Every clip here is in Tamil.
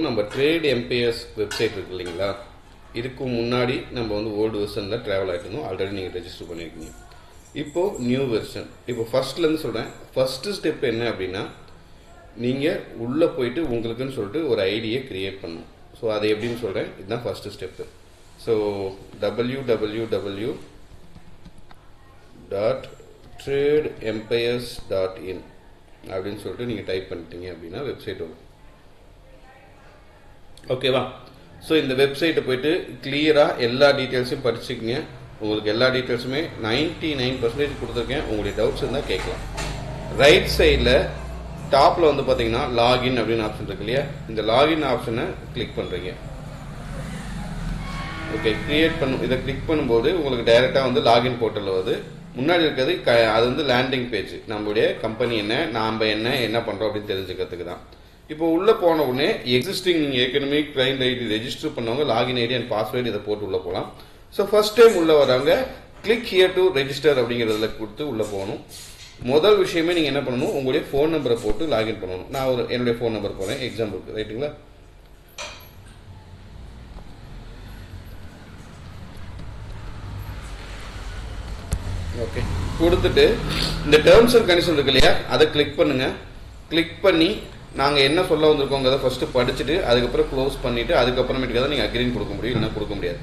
நம்ம ட்ரேட் எம்பையர்ஸ் வெப்சைட் இருக்கு இல்லைங்களா, இதுக்கு முன்னாடி நம்ம வந்து ஓல்டு வெர்ஷனில் ட்ராவல் ஆகிட்டு இருந்தோம். ஆல்ரெடி நீங்கள் ரெஜிஸ்டர் பண்ணியிருக்கீங்க. இப்போது நியூ வெர்ஷன். இப்போ ஃபஸ்ட்லேருந்து சொல்கிறேன். ஃபஸ்ட்டு ஸ்டெப் என்ன அப்படின்னா, நீங்கள் உள்ளே போயிட்டு உங்களுக்குன்னு சொல்லிட்டு ஒரு ஐடியை க்ரியேட் பண்ணணும். ஸோ அதை எப்படின்னு சொல்கிறேன். இதுதான் ஃபஸ்ட்டு ஸ்டெப்பு. ஸோ www.tradeempires.in அப்படின்னு சொல்லிட்டு நீங்கள் டைப் பண்ணிட்டீங்க அப்படின்னா வெப்சைட் வரும். ஓகேவா? ஸோ இந்த வெப்சைட்டை போயிட்டு கிளியராக எல்லா டீட்டெயில்ஸையும் படிச்சுக்கிங்க. உங்களுக்கு எல்லா டீட்டெயில்ஸுமே 99% கொடுத்துருக்கேன். உங்களுடைய டவுட்ஸ் இருந்தால் கேட்கலாம். ரைட் சைடில் டாப்பில் வந்து பார்த்தீங்கன்னா லாகின் அப்படின்னு ஆப்ஷன் இருக்கு இல்லையா, இந்த லாகின் ஆப்ஷனை கிளிக் பண்ணுறீங்க. ஓகே, இதை கிளிக் பண்ணும்போது உங்களுக்கு டைரெக்டாக வந்து லாகின் போர்ட்டலில் வருது. முன்னாடி இருக்கிறது அது வந்து லேண்டிங் பேஜ். நம்மளுடைய கம்பெனி என்ன, நாம் என்ன பண்ணுறோம் அப்படின்னு தெரிஞ்சுக்கிறதுக்கு தான். இப்போ உள்ளே போன உடனே எக்ஸிஸ்டிங் நீங்கள் ஏற்கனவே கிளைண்ட் ஐடி ரெஜிஸ்டர் பண்ணவங்க லாகின் ஐடி அண்ட் பாஸ்வேர்டு இதை போட்டு உள்ளே போகலாம். ஸோ ஃபர்ஸ்ட் டைம் உள்ளே வரவங்க கிளிக் ஹியர் டு ரெஜிஸ்டர் அப்படிங்கிறதுல கொடுத்து உள்ளே போகணும். முதல் விஷயமே நீங்கள் என்ன பண்ணணும், உங்களுடைய ஃபோன் நம்பரை போட்டு லாகின் பண்ணணும். நான் என்னுடைய ஃபோன் நம்பர் போகிறேன் எக்ஸாம்பிளுக்கு, ரைட்டுங்களா? ஓகே, கொடுத்துட்டு இந்த டேர்ம்ஸ் அண்ட் கண்டிஷன் இருக்கு இல்லையா, அதை கிளிக் பண்ணுங்க. கிளிக் பண்ணி நாங்கள் என்ன சொல்ல வந்திருக்கோங்கிறத ஃபஸ்ட்டு படிச்சுட்டு அதுக்கப்புறம் க்ளோஸ் பண்ணிவிட்டு அதுக்கப்புறமேட்டுக்கு தான் நீங்கள் அக்ரின்னு கொடுக்க முடியும், இல்லைன்னா கொடுக்க முடியாது.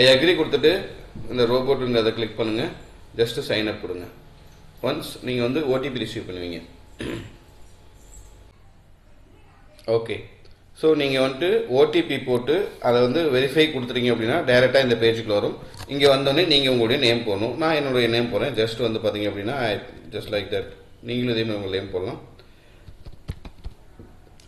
ஐ அக்ரி கொடுத்துட்டு இந்த ரோபோட்டுங்கிறத கிளிக் பண்ணுங்கள். ஜஸ்ட்டு சைன் அப் கொடுங்க. ஒன்ஸ் நீங்கள் வந்து ஓடிபி ரிசீவ் பண்ணுவீங்க. ஓகே, ஸோ நீங்கள் வந்துட்டு ஓடிபி போட்டு அதை வந்து வெரிஃபை கொடுத்துட்டீங்க அப்படின்னா டைரெக்டாக இந்த பேஜுக்குள்ள வரும். இங்கே வந்தோடனே நீங்கள் உங்களுடைய நேம் போடணும். நான் என்னுடைய நேம் போடுறேன். ஜஸ்ட் வந்து பார்த்தீங்க அப்படின்னா ஜஸ்ட் லைக் தட். நீங்களும் இதே மாதிரி உங்கள் நேம் போடலாம்.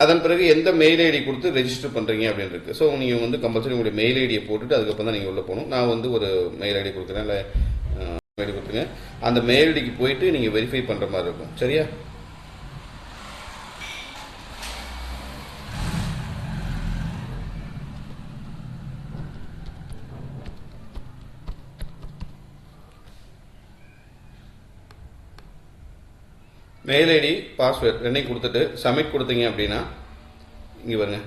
அதன் பிறகு எந்த மெயில் ஐடி கொடுத்து ரெஜிஸ்டர் பண்ணுறீங்க அப்படின்னு இருக்குது. ஸோ நீங்கள் வந்து கம்பல்சரி உங்களுடைய மெயில் ஐடியை போட்டுட்டு அதுக்கப்புறம் தான் நீங்கள் உள்ளே போகணும். நான் வந்து ஒரு மெயில் ஐடி கொடுக்குறேன், இல்லை மெயில் ஐடி கொடுத்துங்க. அந்த மெயில் ஐடிக்கு போயிட்டு நீங்கள் வெரிஃபை பண்ணுற மாதிரி இருக்கும். சரியா? மெயில் ஐடி பாஸ்வேர்ட் ரெண்டையும் கொடுத்துட்டு சப்மிட் கொடுத்தீங்க அப்படின்னா இங்கே பாருங்க,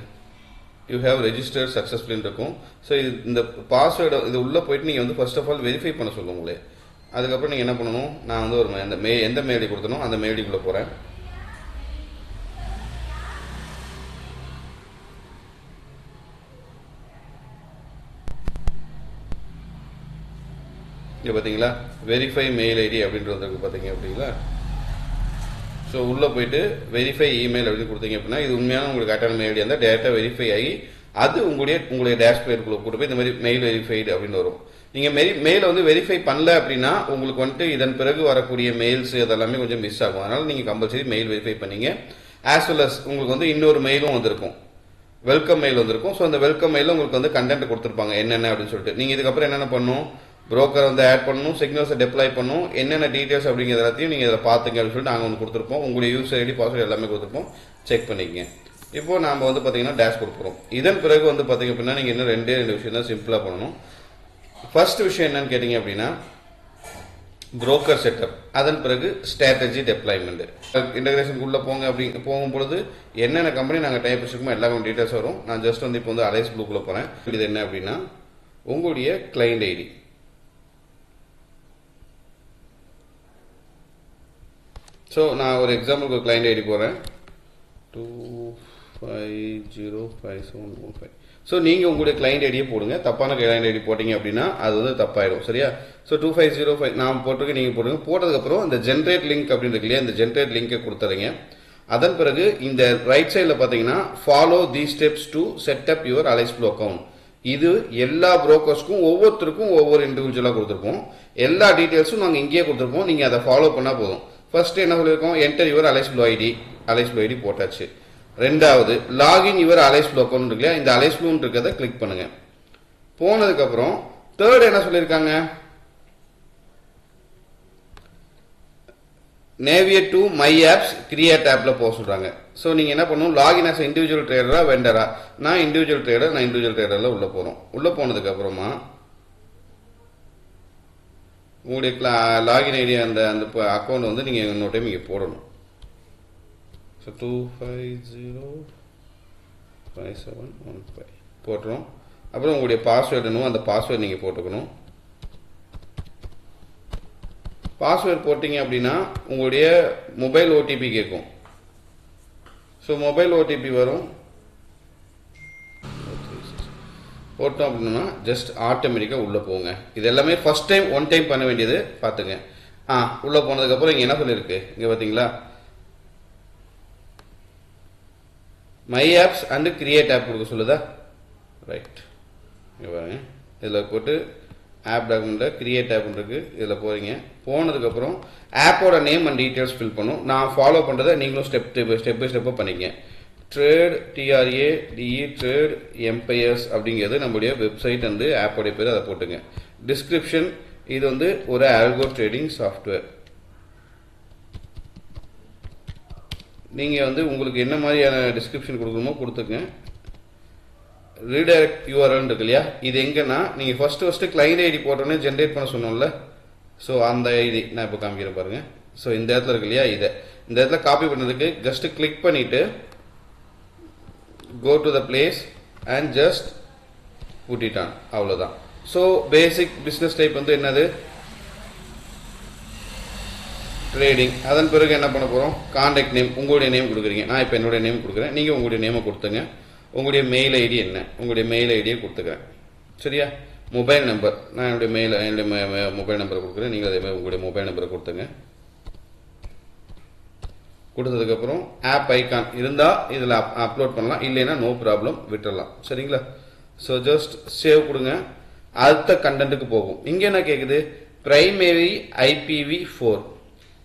யூ ஹேவ் ரெஜிஸ்டர்ட் சக்ஸஸ்ஃபுல்னு இருக்கும். ஸோ இந்த பாஸ்வேர்டை இது உள்ளே போயிட்டு நீங்கள் வந்து ஃபர்ஸ்ட் ஆஃப் ஆல் வெரிஃபை பண்ண சொல்லுங்களே. அதுக்கப்புறம் நீங்கள் என்ன பண்ணணும், நான் வந்து ஒரு எந்த மெயில் ஐடி கொடுத்தனோ அந்த மெயில் ஐடிக்குள்ளே போகிறேன். இங்கே பார்த்தீங்களா, வெரிஃபை மெயில் ஐடி அப்படின்றது பார்த்தீங்க அப்படிங்களா. ஸோ உள்ளே போயிட்டு வெரிஃபை இமெயில் அப்படின்னு கொடுத்தீங்க அப்படின்னா இது உண்மையான உங்களுக்கு கரெக்டான மெயில் ஐடி இருந்தால் டேரெக்டாக வெரிஃபை ஆகி அது உங்களுடைய டேஷ்போர்டுக்குள்ளே கூட்டு போய் இந்த மாதிரி மெயில் வெரிஃபைடு அப்படின்னு வரும். நீங்கள் மெயிலை வந்து வெரிஃபை பண்ணல அப்படின்னா உங்களுக்கு வந்துட்டு இதன் பிறகு வரக்கூடிய மெயில்ஸ் அதெல்லாமே கொஞ்சம் மிஸ் ஆகும். அதனால் நீங்கள் கம்பல்சரி மெயில் வெரிஃபை பண்ணீங்க. ஆஸ் வெல் அஸ் உங்களுக்கு வந்து இன்னொரு மெயிலும் வந்திருக்கும், வெல்கம் மெயில் வந்திருக்கும். ஸோ அந்த வெல்கம் மெயிலில் உங்களுக்கு வந்து கண்டென்ட் கொடுத்துருப்பாங்க என்னென்ன அப்படின்னு சொல்லிட்டு. நீங்கள் இதுக்கப்புறம் என்னென்ன பண்ணணும், புரோக்கரை வந்து ஆட் பண்ணணும், சிக்னல்ஸை டெப்ளாய் பண்ணணும், என்னென்ன டீட்டெயில்ஸ் அப்படிங்கிற எல்லாத்தையும் நீங்கள் இதை பார்த்துங்க அப்படின்னு சொல்லிட்டு நாங்கள் ஒன்று கொடுத்துருப்போம். உங்களுடைய யூசர் ஐடி பாஸ்வேர்டு எல்லாமே கொடுத்துருப்போம், செக் பண்ணிக்கங்க. இப்போது நாம் வந்து பார்த்தீங்கன்னா டேஷ் கொடுக்குறோம். இதன் பிறகு வந்து பார்த்தீங்க அப்படின்னா நீங்கள் இன்னும் ரெண்டு விஷயம் தான் சிம்பிளாக பண்ணணும். ஃபர்ஸ்ட் விஷயம் என்னன்னு கேட்டிங்க அப்படின்னா புரோக்கர் செட்டப், அதன் பிறகு ஸ்ட்ராட்டஜி டெப்ளாய்மெண்ட். இன்டகிரேஷனுக்குள்ளே போங்க அப்படி போகும்பொழுது என்னென்ன கம்பெனி நாங்கள் டைப் வச்சுருக்கோமோ எல்லாமே டீட்டெயில்ஸ் வரும். நான் ஜஸ்ட் வந்து இப்போ வந்து அலைஸ் ப்ளூக்குள்ளே போகிறேன். இது என்ன அப்படின்னா உங்களுடைய கிளைண்ட் ஐடி. ஸோ நான் ஒரு எக்ஸாம்பிளுக்கு கிளைண்ட் ஐடி போகிறேன் 25057115. ஸோ நீங்கள் உங்களுடைய கிளைண்ட் ஐடியை போடுங்க. தப்பான கிளைண்ட் ஐடி போட்டிங்க அப்படின்னா அது வந்து தப்பாயிடும். சரியா? ஸோ 2505 நான் போட்டிருக்கேன், நீங்கள் போடுங்க. போட்டதுக்கப்புறம் இந்த ஜென்ரேட் லிங்க் அப்படின்னு இருக்கு இல்லையா, இந்த ஜென்ரேட் லிங்கை கொடுத்துறீங்க. அதன் பிறகு இந்த ரைட் சைடில் பார்த்தீங்கன்னா follow the steps to set up your Alice Blue account. இது எல்லா புரோக்கர்ஸ்க்கும் ஒவ்வொருத்தருக்கும் ஒவ்வொரு இண்டிவிஜுவலாக கொடுத்துருப்போம். எல்லா டீட்டெயில்ஸும் நாங்கள் இங்கேயே கொடுத்துருப்போம். நீங்கள் அதை ஃபாலோ பண்ணால் போதும். ஃபர்ஸ்ட் என்ன சொல்லியிருக்கோம், enter your Alice Blue ID. Alice Blue ID போட்டாச்சு. ரெண்டாவது login your Alice Blue account இருக்கு இல்லையா, இந்த அலைஸ் ப்ளூன்னு இருக்கிறத கிளிக் பண்ணுங்க. போனதுக்கப்புறம் தேர்ட் என்ன சொல்லியிருக்காங்க, நேவியேட் டு மை ஆப்ஸ் கிரியேட் ஆப்ல போக சொல்றாங்க. ஸோ நீங்க என்ன பண்ணணும், லாகின் ஆஸ் இண்டிவிஜுவல் ட்ரேடரா வெண்டரா. நான் இண்டிவிஜுவல் ட்ரேடர்ல உள்ள போறோம். உள்ள போனதுக்கு அப்புறமா உங்களுடைய லாகின் ஐடி அந்த அக்கௌண்ட் வந்து நீங்க இன்னொரு டைம் இங்கே போடணும். ஸோ 250 5715 போட்டுரும். அப்புறம் உங்களுடைய பாஸ்வேர்டு என்னவோ அந்த பாஸ்வேர்டு நீங்கள் போட்டுக்கணும். பாஸ்வேர்டு போட்டிங்க அப்படின்னா உங்களுடைய மொபைல் ஓடிபி கேட்கும். ஸோ மொபைல் ஓடிபி வரும். போட்டோம் அப்படின்னா ஜஸ்ட் ஆட்டோமேட்டிக்காக உள்ளே போங்க. இது எல்லாமே ஃபர்ஸ்ட் டைம் ஒன் டைம் பண்ண வேண்டியது பார்த்துங்க. உள்ளே போனதுக்கப்புறம் இங்கே என்ன சொல்லியிருக்கு இங்கே பார்த்தீங்களா, my apps and create app கொடுக்க சொல்லுதா. ரைட், இங்கே பாருங்க. இதில் போட்டு ஆப் டாக்குமெண்ட்டில் கிரியேட் ஆப் இருக்கு, இதில் போகிறீங்க. போனதுக்கப்புறம் ஆப்போட நேம் அண்ட் டீட்டெயில்ஸ் ஃபில் பண்ணும். நான் ஃபாலோ பண்ணுறதை நீங்களும் ஸ்டெப் பை ஸ்டெப்பாக பண்ணிக்க. ட்ரேட் TRADE ட்ரேட் எம்பையர்ஸ் அப்படிங்கிறது நம்முடைய வெப்சைட் வந்து ஆப்போடைய பேர், அதை போட்டுங்க. டிஸ்கிரிப்ஷன் இது வந்து ஒரு ஆல்கோ ட்ரேடிங் சாஃப்ட்வேர். நீங்கள் வந்து உங்களுக்கு என்ன மாதிரியான டிஸ்கிரிப்ஷன் கொடுக்கணுமோ கொடுத்துங்க. ரீடைரக்ட் URL இருக்கு இல்லையா, இது எங்கன்னா நீங்கள் ஃபர்ஸ்ட் கிளைண்ட் ஐடி போட்டோன்னே ஜென்ரேட் பண்ண சொன்னோம்ல. ஸோ அந்த ஐடி நான் இப்போ காமிக்கிறேன் பாருங்க. ஸோ இந்த இடத்துல இருக்கு இல்லையா, இந்த இடத்துல காப்பி பண்ணதுக்கு ஜஸ்ட் கிளிக் பண்ணிட்டு go to the place and just put it on, அவ்வளவுதான். ஸோ பேசிக் பிஸ்னஸ் டைப் வந்து என்னது, ட்ரேடிங். அதன் பிறகு என்ன பண்ண போகிறோம், கான்டாக்ட் நேம், உங்களுடைய நேம் கொடுக்குறீங்க. நான் இப்போ என்னுடைய நேம் கொடுக்குறேன், நீங்கள் உங்களுடைய நேமை கொடுத்துங்க. உங்களுடைய மெயில் ஐடி என்ன, உங்களுடைய மெயில் ஐடியை கொடுத்துக்கிறேன். சரியா, மொபைல் நம்பர், நான் என்னுடைய மொபைல் நம்பரை கொடுக்குறேன், நீங்கள் அதே மாதிரி உங்களுடைய மொபைல் நம்பரை கொடுத்துங்க. கொடுத்ததுக்கப்புறம் ஆப் ஐக்கான் இருந்தால் இதில் அப்லோட் பண்ணலாம், இல்லைன்னா நோ ப்ராப்ளம் விட்டுடலாம். சரிங்களா. ஸோ ஜஸ்ட் சேவ் கொடுங்க. அடுத்த கண்டென்ட்டுக்கு போகும். இங்கே என்ன கேட்குது, பிரைமரி IPv4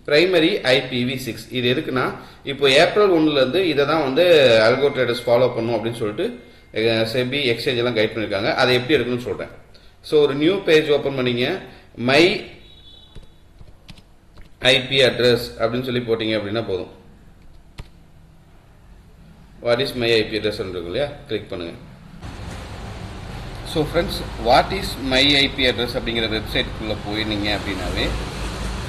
பிரைமரி IPv6. இது எதுக்குன்னா இப்போ ஏப்ரல் 1லேருந்து இதை தான் வந்து அல்கோ ட்ரேடர்ஸ் ஃபாலோ பண்ணும் அப்படின்னு சொல்லிட்டு செபி எக்ஸ்சேஞ்ச் எல்லாம் கைட் பண்ணியிருக்காங்க. அதை எப்படி இருக்குன்னு சொல்கிறேன். ஸோ ஒரு நியூ பேஜ் ஓப்பன் பண்ணிங்க. மை IP அட்ரஸ் அப்படின்னு சொல்லி போட்டிங்க அப்படின்னா போதும். What is my IP address இருக்கு இல்லையா, கிளிக் பண்ணுங்க. So friends, what is my IP address அப்படிங்கிற வெப்சைட்டுக்குள்ளே போயிருந்தீங்க அப்படின்னாவே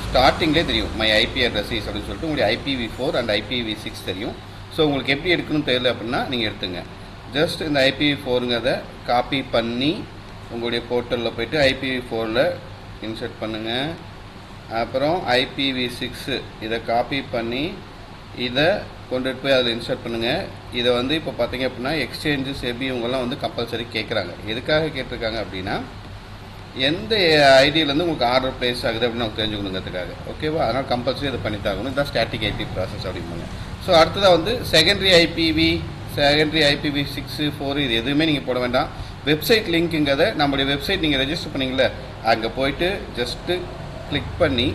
ஸ்டார்டிங்லேயே தெரியும் மை IP அட்ரஸ் இஸ் அப்படின்னு சொல்லிட்டு உங்களுக்கு IPv4 அண்ட் IPv6 தெரியும். ஸோ உங்களுக்கு எப்படி எடுக்கணும்னு தெரியல அப்படின்னா நீங்கள் எடுத்துங்க. ஜஸ்ட் இந்த IPv4ங்கிறத காப்பி பண்ணி உங்களுடைய போர்ட்டலில் போய்ட்டு IPv4ல் இன்சர்ட் பண்ணுங்கள். அப்புறம் IPv6 இதை காப்பி பண்ணி இதை கொண்டுட்டு போய் அதில் இன்சர்ட் பண்ணுங்கள். இதை வந்து இப்போ பார்த்தீங்க அப்படின்னா எக்ஸ்சேஞ்சு செபி இவங்கெல்லாம் வந்து கம்பல்சரி கேட்குறாங்க. எதுக்காக கேட்டிருக்காங்க அப்படின்னா எந்த ஐடியிலேருந்து உங்களுக்கு ஆர்டர் பிளேஸ் ஆகுது அப்படின்னு அவங்க தெரிஞ்சுக்கணுங்கிறதுக்காக. ஓகேவா, அதனால் கம்பல்சரி இதை பண்ணித்தாகணும். இதுதான் ஸ்டாட்டிக் IP ப்ராசஸ் அப்படிம்பாங்க. ஸோ அடுத்ததாக வந்து செகண்டரி IPv6 4 இது எதுவுமே நீங்கள் போட வேண்டாம். வெப்சைட் லிங்க்குங்கிறத நம்மளுடைய வெப்சைட் நீங்கள் ரெஜிஸ்டர் பண்ணிங்களே அங்கே போயிட்டு ஜஸ்ட்டு கிளிக் பண்ணி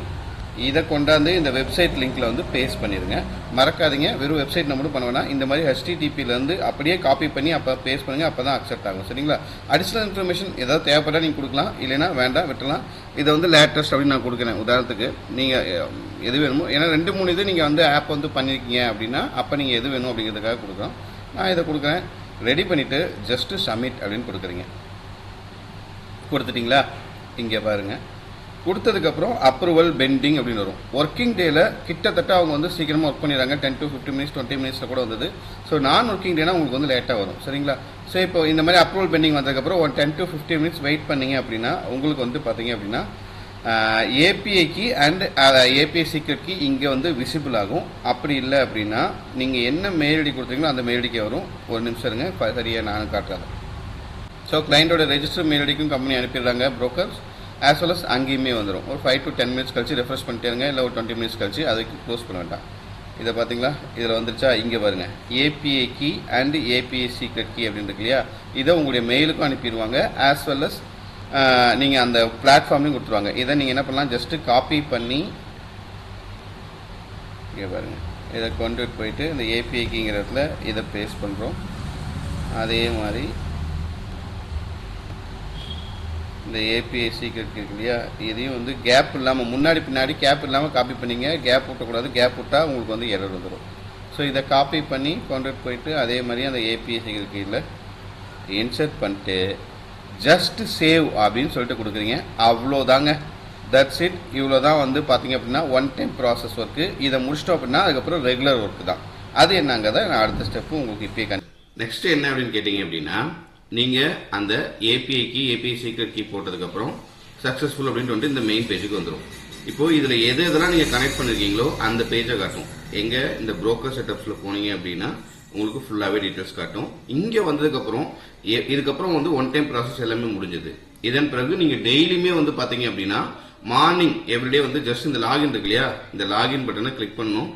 இதை கொண்டாந்து இந்த வெப்சைட் லிங்க்கில் வந்து பேஸ்ட் பண்ணிடுங்க. மறக்காதீங்க, வெறும் வெப்சைட் மட்டும் பண்ண வேணாம். இந்த மாதிரி HTTPலேருந்து அப்படியே காப்பி பண்ணி அப்போ பேஸ்ட் பண்ணுங்கள், அப்போ தான் அக்செப்ட் ஆகும். சரிங்களா. அடிஷ்னல் இன்ஃபர்மேஷன் ஏதாவது தேவைப்பட்டால் நீங்கள் கொடுக்கலாம், இல்லைனா வேண்டாம் விட்டுலாம். இதை வந்து லேட்டஸ்ட் அப்படின்னு நான் கொடுக்குறேன். உதாரணத்துக்கு நீங்கள் எது வேணுமோ, ஏன்னா 2-3 இது நீங்கள் வந்து ஆப் வந்து பண்ணியிருக்கீங்க அப்படின்னா அப்போ நீங்கள் எது வேணும் அப்படிங்கிறதுக்காக கொடுக்குறோம். நான் இதை கொடுக்குறேன். ரெடி பண்ணிவிட்டு ஜஸ்ட்டு சப்மிட் அப்படின்னு கொடுக்குறீங்க. கொடுத்துட்டிங்களா, இங்கே பாருங்கள். கொடுத்ததுக்கப்புறம் அப்ரூவல் பெண்டிங் அப்படின்னு வரும். ஒர்க்கிங் டேயில் கிட்டத்தட்ட அவங்க வந்து சீக்கிரமாக ஒர்க் பண்ணிடுறாங்க. 10 to 15 minutes 20 minutesல கூட வந்தது. ஸோ நான் ஒர்க்கிங் டேனா உங்களுக்கு வந்து லேட்டாக வரும். சரிங்களா. ஸோ இப்போ இந்த மாதிரி அப்ரூவல் பெண்டிங் வந்ததுக்கப்புறம் ஒரு 10 to 15 minutes வெயிட் பண்ணிங்க அப்படின்னா உங்களுக்கு வந்து பார்த்தீங்க அப்படின்னா API key and API secret key இங்கே வந்து விசிபிள் ஆகும். அப்படி இல்லை அப்படின்னா நீங்கள் என்ன மெயில் ஐடி கொடுத்தீங்களோ அந்த மெயில் ஐடிக்கே வரும். ஒரு நிமிஷம் இருங்க, சரியாக நான் காட்டுறேன். ஸோ கிளைண்டோட ரெஜிஸ்டர் மெயில் ஐடிக்கும் கம்பெனி அனுப்பிடுறாங்க ப்ரோக்கர்ஸ். ஆஸ் வெல் அஸ் அங்கேயுமே வந்துடும். ஒரு 5 to 10 minutes கழிச்சு ரெஃப்ரெஷ் பண்ணிட்டே இருங்க, இல்லை ஒரு 20 minutes கழிச்சு அதுக்கு க்ளோஸ் பண்ண வேண்டாம். இதை பார்த்தீங்களா, இதில் வந்துருச்சா, இங்கே பாருங்கள் API key and API secret key அப்படின்னு இருக்கு இல்லையா, இதை உங்களுடைய மெயிலுக்கும் அனுப்பிடுவாங்க. ஆஸ் வெல் அஸ் நீங்கள் அந்த பிளாட்ஃபார்ம்லையும் கொடுத்துருவாங்க. இதை நீங்கள் என்ன பண்ணலாம், ஜஸ்ட்டு காப்பி பண்ணி இங்கே பாருங்கள், இதை கொண்டுட்டு போயிட்டு இந்த API கீங்கிற இடத்துல இதை பேஸ்ட் பண்ணுறோம். அதே மாதிரி இந்த API சீக்ரெட் இருக்கு இல்லையா, இதையும் வந்து கேப் இல்லாமல் முன்னாடி பின்னாடி கேப் இல்லாமல் காப்பி பண்ணிங்க. கேப் விட்டக்கூடாது, கேப் விட்டால் உங்களுக்கு வந்து எரர் வந்துடும். ஸோ இதை காப்பி பண்ணி கொண்டுட்டு போயிட்டு அதே மாதிரி அந்த API சீக்ரெட் கீழே இன்சர்ட் பண்ணிட்டு ஜஸ்ட் சேவ் அப்படின்னு சொல்லிட்டு கொடுக்குறீங்க. அவ்வளோதாங்க, தட்ஸ் இட். இவ்வளோ தான் வந்து பார்த்தீங்க அப்படின்னா ஒன் டைம் ப்ராசஸ் ஒர்க்கு. இதை முடிச்சிட்டோம் அப்படின்னா அதுக்கப்புறம் ரெகுலர் ஒர்க்கு தான். அது என்னங்கிறத நான் அடுத்த ஸ்டெப்பு உங்களுக்கு இப்போயே நெக்ஸ்ட் என்ன அப்படின்னு கேட்டீங்க அப்படின்னா, நீங்க அந்த ஏபிஐ சீக்ரெட் கீ போட்டதுக்கப்புறம் சக்ஸஸ்ஃபுல் அப்படின்ட்டு வந்து இந்த மெயின் பேஜுக்கு வந்துடும். இப்போ இதுல எதெல்லாம் நீங்க கனெக்ட் பண்ணிருக்கீங்களோ அந்த பேஜை காட்டும். எங்க இந்த புரோக்கர் செட்டப்ஸ்ல போனீங்க அப்படின்னா உங்களுக்கு ஃபுல்லாவே டீடைல்ஸ் காட்டும். இங்க வந்ததுக்கு அப்புறம் இதுக்கப்புறம் வந்து ஒன் டைம் ப்ராசஸ் எல்லாமே முடிஞ்சது. இதன் பிறகு நீங்க டெய்லியுமே வந்து பாத்தீங்க அப்படின்னா மார்னிங் எவ்ரிடே வந்து ஜஸ்ட் இந்த லாகின் இருக்கு இல்லையா, இந்த லாகின் பட்டனை கிளிக் பண்ணணும்.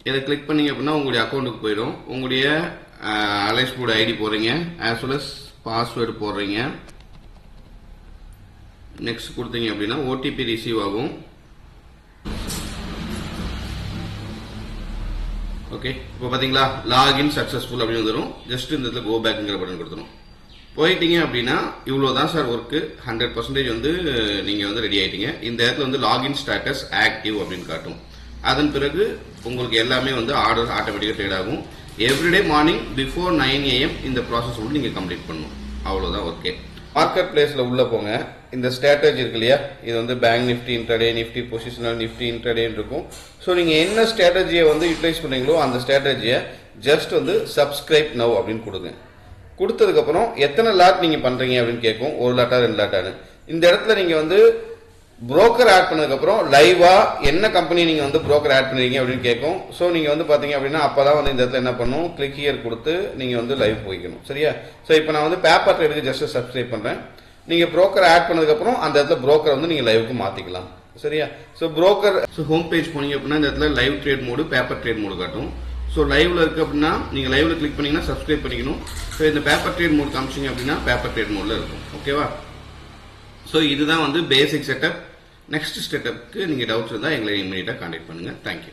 இதை கிளிக் பண்ணீங்க அப்படின்னா உங்களுடைய அக்கௌண்ட்டுக்கு போயிடும். உங்களுடைய அலைஸ் போர்டு ஐடி போடுறீங்க, ஆஸ் வெல் அஸ் பாஸ்வேர்டு போடுறீங்க. நெக்ஸ்ட் கொடுத்தீங்க அப்படின்னா ஓடிபி ரிசீவ் ஆகும். ஓகே, இப்போ பாத்தீங்களா லாகின் சக்சஸ்ஃபுல் அப்படின்னு வந்துடும். ஜஸ்ட் இந்த இடத்துல கோ பேக்ங்கிற பட்டன் கொடுத்துரும். போயிட்டீங்க அப்படின்னா இவ்வளவுதான் சார் ஒர்க்கு. 100% வந்து நீங்க வந்து ரெடி ஆயிட்டீங்க. இந்த இடத்துல வந்து லாகின் ஸ்டேட்டஸ் ஆக்டிவ் அப்படின்னு காட்டும். அதன் பிறகு உங்களுக்கு எல்லாமே வந்து ஆர்டர் ஆட்டோமேட்டிக்காக ட்ரேட் ஆகும். எவ்ரிடே மார்னிங் பிஃபோர் 9 AM இந்த ப்ராசஸ் வந்து நீங்க கம்ப்ளீட் பண்ணணும். அவ்வளவுதான் ஓகே. மார்க்கெட் பிளேஸ்ல உள்ள போங்க. இந்த ஸ்ட்ராட்டஜி இருக்கு இல்லையா, இது வந்து bank nifty intraday, nifty positional, nifty இன்ட்ராடேன்னு இருக்கும். ஸோ நீங்க என்ன ஸ்ட்ராட்டஜியை வந்து யூட்டிலைஸ் பண்ணீங்களோ அந்த ஸ்ட்ராட்டஜியை ஜஸ்ட் வந்து சப்ஸ்கிரைப் நவ் அப்படின்னு கொடுங்க. கொடுத்ததுக்கப்புறம் எத்தனை லாட் நீங்க பண்றீங்க அப்படின்னு கேட்கும். 1 லாட்டா 2 லாட்டான்னு. இந்த இடத்துல நீங்க வந்து புரோக்கர் ஆட் பண்ணதுக்கப்புறம் லைவா என்ன கம்பெனி நீங்க வந்து புரோக்கர் ஆட் பண்ணுறீங்க அப்படின்னு கேட்கும். ஸோ நீங்க வந்து பாத்தீங்க அப்படின்னா அப்பதான் வந்து இந்த இடத்துல என்ன பண்ணும், கிளிக் ஹியர் கொடுத்து நீங்க வந்து லைவ் போய்க்கணும். சரியா? ஸோ இப்போ நான் வந்து பேப்பர் ட்ரேடுக்கு ஜஸ்ட் சப்ஸ்கிரைப் பண்றேன். நீங்க புரோக்கர் ஆட் பண்ணதுக்கப்புறம் அந்த இடத்துல புரோக்கர் வந்து நீங்க லைவுக்கு மாத்திக்கலாம். சரியா? ஸோ புரோக்கர் ஹோம் பேஜ் போனீங்க அப்படின்னா இந்த இடத்துல live trade mode, paper trade mode காட்டும். ஸோ லைவ்ல இருக்கு அப்படின்னா நீங்க லைவ்ல கிளிக் பண்ணீங்கன்னா சப்ஸ்கிரைப் பண்ணிக்கணும். ஸோ இந்த பேப்பர் ட்ரேட் மோட் காமிச்சிங்க அப்படின்னா பேப்பர் ட்ரேட் மோட்ல இருக்கும். ஓகேவா? ஸோ இதுதான் வந்து பேசிக் செட்டப். நெக்ஸ்ட் செட்டப்க்கு நீங்க டவுட்ஸ் இருந்தால் எங்களை இமீடியட்டா கான்டாக்ட் பண்ணுங்க. தேங்க்யூ.